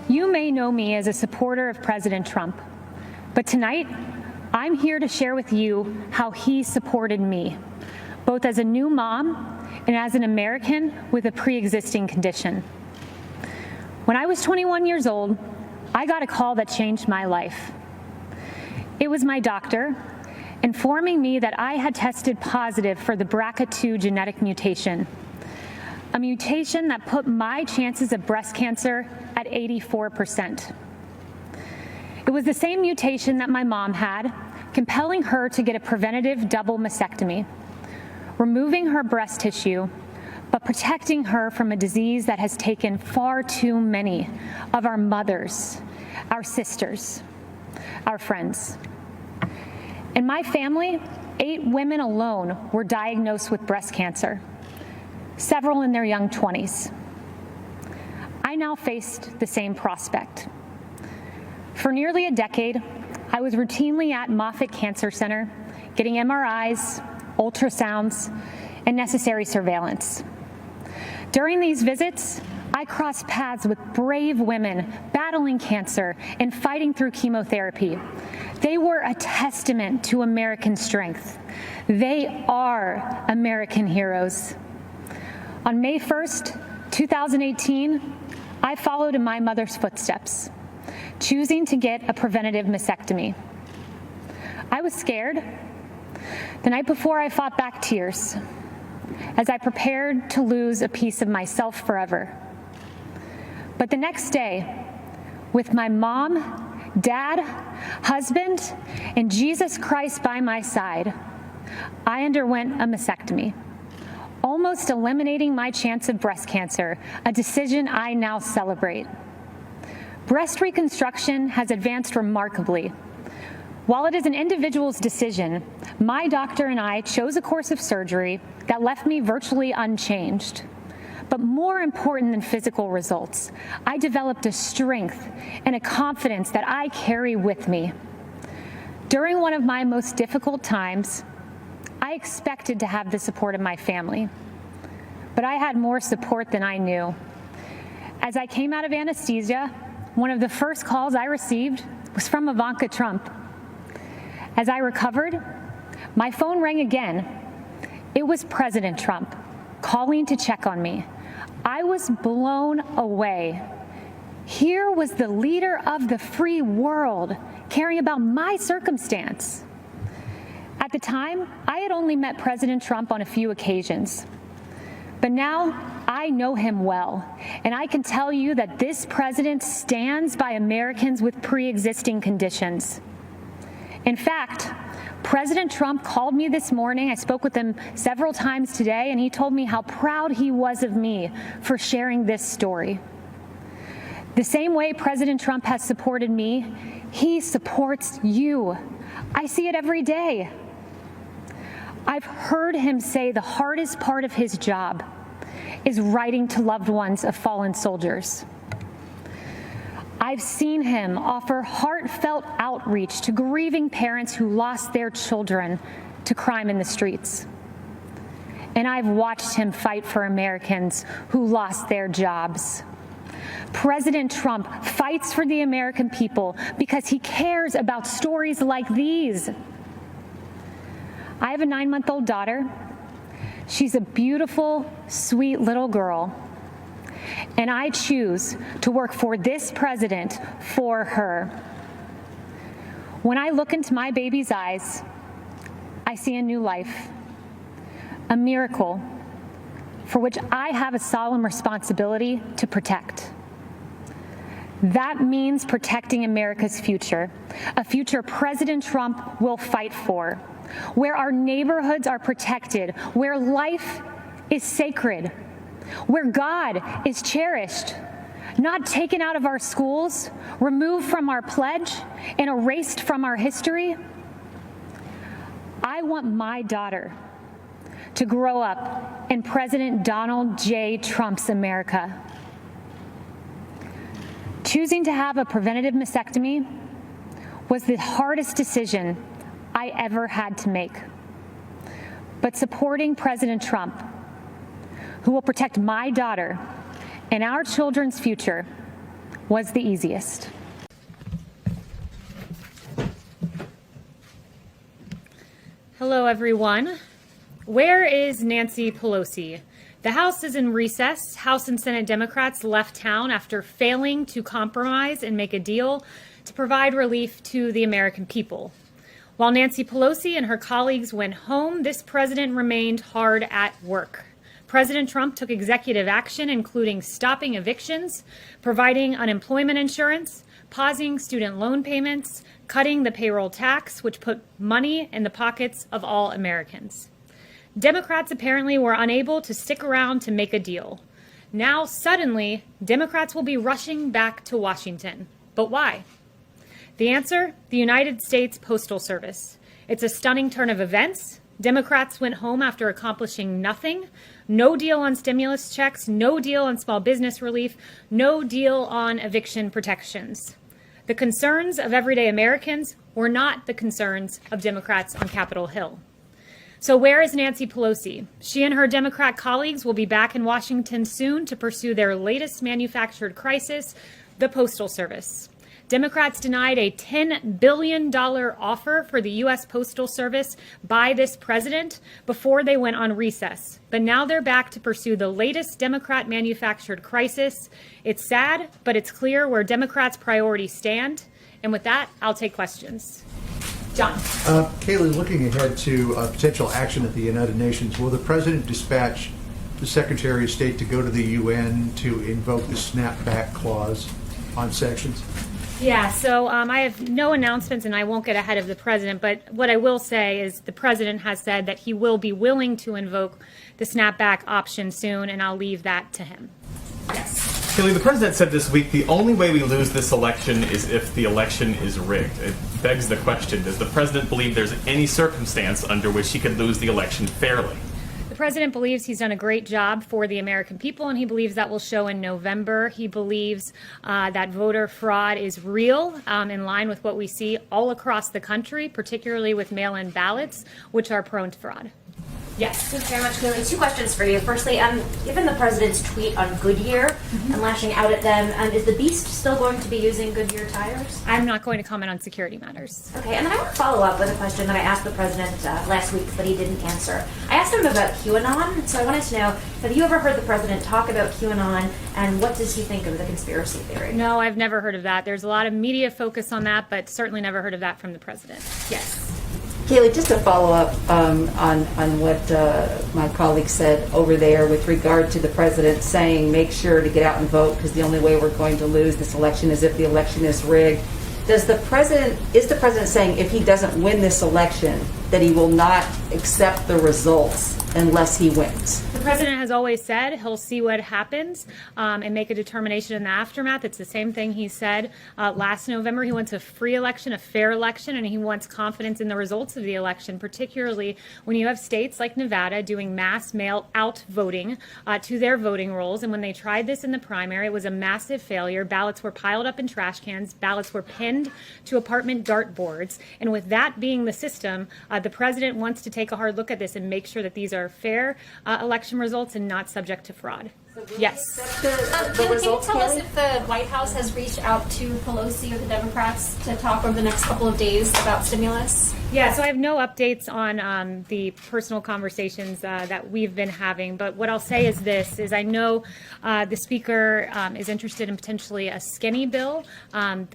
You may know me as a supporter of President Trump, but tonight I'm here to share with you how he supported me, both as a new mom and as an American with a pre-existing condition. When I was 21 years old, I got a call that changed my life. It was my doctor informing me that I had tested positive for the BRCA2 genetic mutation, a mutation that put my chances of breast cancer at 84%. It was the same mutation that my mom had, compelling her to get a preventative double mastectomy, removing her breast tissue, but protecting her from a disease that has taken far too many of our mothers, our sisters, our friends. In my family, 8 women alone were diagnosed with breast cancer, several in their young 20s. I now faced the same prospect. For nearly a decade, I was routinely at Moffitt Cancer Center, getting MRIs, ultrasounds, and necessary surveillance. During these visits, I crossed paths with brave women battling cancer and fighting through chemotherapy. They were a testament to American strength. They are American heroes. On May 1st, 2018, I followed in my mother's footsteps, choosing to get a preventative mastectomy. I was scared. The night before, I fought back tears as I prepared to lose a piece of myself forever. But the next day, with my mom, dad, husband, and Jesus Christ by my side, I underwent a mastectomy, almost eliminating my chance of breast cancer, a decision I now celebrate. Breast reconstruction has advanced remarkably. While it is an individual's decision, my doctor and I chose a course of surgery that left me virtually unchanged. But more important than physical results, I developed a strength and a confidence that I carry with me. During one of my most difficult times, I expected to have the support of my family, but I had more support than I knew. As I came out of anesthesia, one of the first calls I received was from Ivanka Trump. As I recovered, my phone rang again. It was President Trump calling to check on me. I was blown away. Here was the leader of the free world caring about my circumstance. At the time, I had only met President Trump on a few occasions. But now I know him well, and I can tell you that this president stands by Americans with pre-existing conditions. In fact, President Trump called me this morning. I spoke with him several times today, and he told me how proud he was of me for sharing this story. The same way President Trump has supported me, he supports you. I see it every day. I've heard him say the hardest part of his job is writing to loved ones of fallen soldiers. I've seen him offer heartfelt outreach to grieving parents who lost their children to crime in the streets. And I've watched him fight for Americans who lost their jobs. President Trump fights for the American people because he cares about stories like these. I have a 9-month-old daughter. She's a beautiful, sweet little girl. And I choose to work for this president for her. When I look into my baby's eyes, I see a new life, a miracle for which I have a solemn responsibility to protect. That means protecting America's future, a future President Trump will fight for, where our neighborhoods are protected, where life is sacred, where God is cherished, not taken out of our schools, removed from our pledge, and erased from our history. I want my daughter to grow up in President Donald J. Trump's America. Choosing to have a preventative mastectomy was the hardest decision I ever had to make. But supporting President Trump, who will protect my daughter and our children's future, was the easiest. Hello, everyone. Where is Nancy Pelosi? The House is in recess. House and Senate Democrats left town after failing to compromise and make a deal to provide relief to the American people. While Nancy Pelosi and her colleagues went home, this president remained hard at work. President Trump took executive action, including stopping evictions, providing unemployment insurance, pausing student loan payments, cutting the payroll tax, which put money in the pockets of all Americans. Democrats apparently were unable to stick around to make a deal. Now, suddenly, Democrats will be rushing back to Washington. But why? The answer? The United States Postal Service. It's a stunning turn of events. Democrats went home after accomplishing nothing. No deal on stimulus checks, no deal on small business relief, no deal on eviction protections. The concerns of everyday Americans were not the concerns of Democrats on Capitol Hill. So where is Nancy Pelosi? She and her Democrat colleagues will be back in Washington soon to pursue their latest manufactured crisis, the Postal Service. Democrats denied a $10 billion offer for the U.S. Postal Service by this president before they went on recess. But now they're back to pursue the latest Democrat manufactured crisis. It's sad, but it's clear where Democrats' priorities stand. And with that, I'll take questions. John. Kayleigh, looking ahead to potential action at the United Nations, will the president dispatch the Secretary of State to go to the UN to invoke the snapback clause on sanctions? Yeah, so I have no announcements and I won't get ahead of the president, but what I will say is the president has said that he will be willing to invoke the snapback option soon, and I'll leave that to him. Yes. Kayleigh, the president said this week the only way we lose this election is if the election is rigged. It begs the question, does the president believe there's any circumstance under which he could lose the election fairly? The president believes he's done a great job for the American people, and he believes that will show in November. He believes that voter fraud is real, in line with what we see all across the country, particularly with mail-in ballots, which are prone to fraud. Yes. Thanks very much, Kayleigh. Two questions for you. Firstly, given the president's tweet on Goodyear and lashing out at them, is the Beast still going to be using Goodyear tires? I'm not going to comment on security matters. Okay, and then I want to follow up with a question that I asked the president last week, but he didn't answer. I asked him about QAnon, so I wanted to know, have you ever heard the president talk about QAnon, and what does he think of the conspiracy theory? No, I've never heard of that. There's a lot of media focus on that, but certainly never heard of that from the president. Yes. Kayleigh, just to follow up on what my colleague said over there with regard to the president saying make sure to get out and vote because the only way we're going to lose this election is if the election is rigged. Is the president saying if he doesn't win this election that he will not accept the results unless he wins? The president has always said he'll see what happens and make a determination in the aftermath. It's the same thing he said last November. He wants a free election, a fair election, and he wants confidence in the results of the election, particularly when you have states like Nevada doing mass mail-out voting to their voting rolls. And when they tried this in the primary, it was a massive failure. Ballots were piled up in trash cans. Ballots were pinned to apartment dartboards. And with that being the system, the president wants to take a hard look at this and make sure that these are fair election results and not subject to fraud. Yes. Can you tell us if the White House has reached out to Pelosi or the Democrats to talk over the next couple of days about stimulus? Yeah, so I have no updates on the personal conversations that we've been having, but what I'll say is this, is I know the Speaker is interested in potentially a skinny bill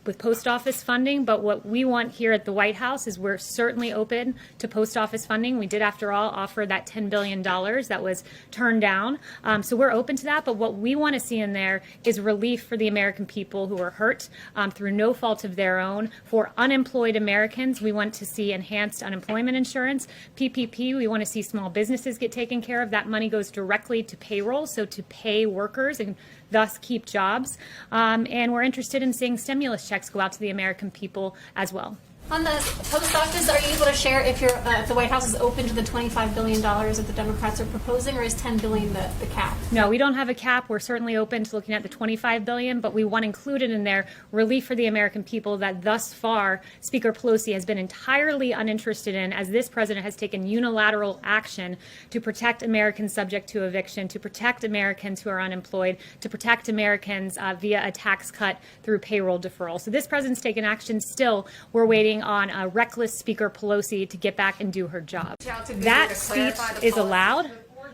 with post office funding, but what we want here at the White House is we're certainly open to post office funding. We did, after all, offer that $10 billion that was turned down, so we're open to that, but what we want to see in there is relief for the American people who are hurt through no fault of their own. For unemployed Americans, we want to see enhanced unemployment insurance. PPP, we want to see small businesses get taken care of. That money goes directly to payroll, so to pay workers and thus keep jobs. And we're interested in seeing stimulus checks go out to the American people as well. On the post office, are you able to share if if the White House is open to the $25 billion that the Democrats are proposing, or is $10 billion the cap? No, we don't have a cap. We're certainly open to looking at the $25 billion, but we want included in there relief for the American people that thus far Speaker Pelosi has been entirely uninterested in, as this president has taken unilateral action to protect Americans subject to eviction, to protect Americans who are unemployed, to protect Americans via a tax cut through payroll deferral. So this president's taken action. Still, we're waiting on a reckless Speaker Pelosi to get back and do her job. That speech is allowed,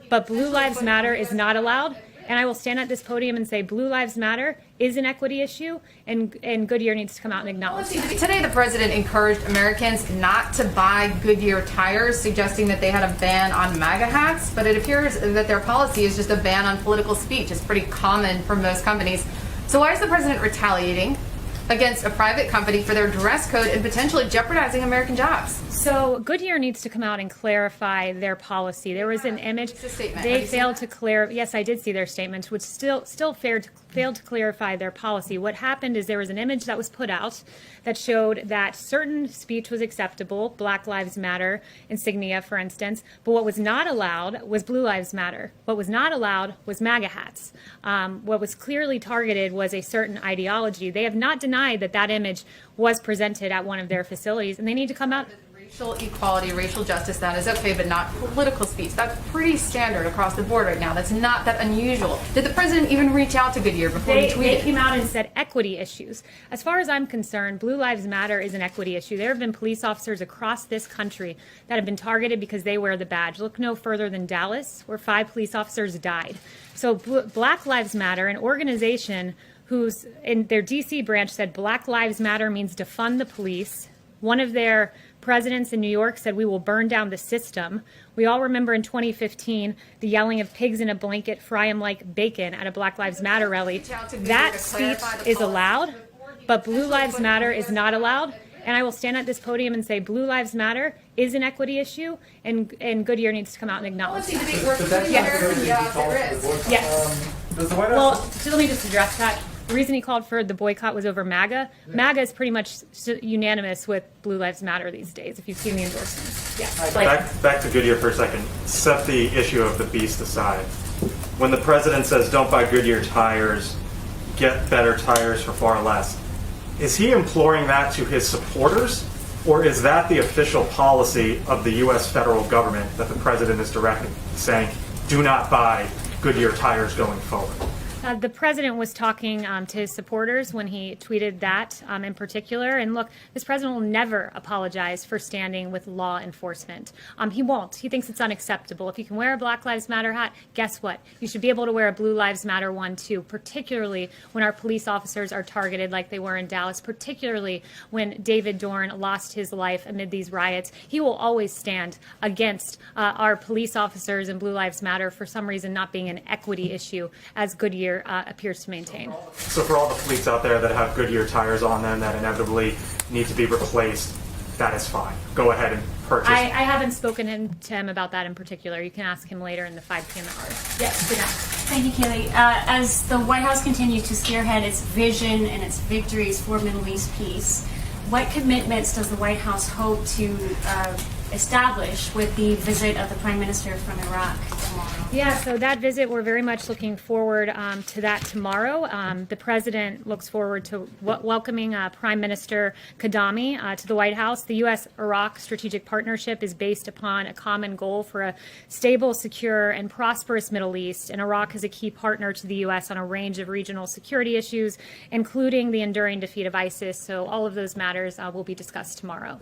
but Blue Lives Matter is not allowed. And I will stand at this podium and say Blue Lives Matter is an equity issue, and Goodyear needs to come out and acknowledge that. Today, the president encouraged Americans not to buy Goodyear tires, suggesting that they had a ban on MAGA hats, but it appears that their policy is just a ban on political speech. It's pretty common for most companies. So why is the president retaliating against a private company for their dress code and potentially jeopardizing American jobs? So Goodyear needs to come out and clarify their policy. There was an image. They failed to clear. Yes, I did see their statements, which still failed to clarify their policy. What happened is there was an image that was put out that showed that certain speech was acceptable, Black Lives Matter insignia, for instance, but what was not allowed was Blue Lives Matter. What was not allowed was MAGA hats. What was clearly targeted was a certain ideology. They have not denied that that image was presented at one of their facilities, and they need to come out. Racial equality, racial justice, that is okay, but not political speech. That's pretty standard across the board right now. That's not that unusual. Did the president even reach out to Goodyear before he tweeted? They came out and said equity issues. As far as I'm concerned, Blue Lives Matter is an equity issue. There have been police officers across this country that have been targeted because they wear the badge. Look no further than Dallas, where 5 police officers died. So Black Lives Matter, an organization whose in their D.C. branch said Black Lives Matter means defund the police. One of their presidents in New York said we will burn down the system. We all remember in 2015 the yelling of pigs in a blanket, fry 'em like bacon at a Black Lives Matter rally. That speech is allowed, but Blue Lives Matter is not allowed. And I will stand at this podium and say Blue Lives Matter is an equity issue, and Goodyear needs to come out and acknowledge that. Yes. Well, so let me just address that. The reason he called for the boycott was over MAGA. MAGA is pretty much unanimous with Blue Lives Matter these days, if you've seen the endorsements. Yes. Back to Goodyear for a second. Set the issue of the beast aside. When the president says don't buy Goodyear tires, get better tires for far less, is he imploring that to his supporters, or is that the official policy of the U.S. federal government that the president is directing, saying do not buy Goodyear tires going forward? The president was talking to his supporters when he tweeted that in particular. And look, this president will never apologize for standing with law enforcement. He won't. He thinks it's unacceptable. If you can wear a Black Lives Matter hat, guess what? You should be able to wear a Blue Lives Matter one too, particularly when our police officers are targeted like they were in Dallas, particularly when David Dorn lost his life amid these riots. He will always stand against our police officers and Blue Lives Matter for some reason not being an equity issue, as Goodyear appears to maintain. So for all the fleets out there that have Goodyear tires on them that inevitably need to be replaced, that is fine. Go ahead and purchase. I haven't spoken to him about that in particular. You can ask him later in the 5 p.m. hour. Yes, good night. Thank you, Kaylee. As the White House continues to spearhead its vision and its victories for Middle East peace, what commitments does the White House hope to establish with the visit of the Prime Minister from Iraq tomorrow? Yeah, so that visit, we're very much looking forward to that tomorrow. The president looks forward to welcoming Prime Minister Kadami to the White House. The U.S.-Iraq strategic partnership is based upon a common goal for a stable, secure, and prosperous Middle East, and Iraq is a key partner to the U.S. on a range of regional security issues, including the enduring defeat of ISIS. So all of those matters will be discussed tomorrow.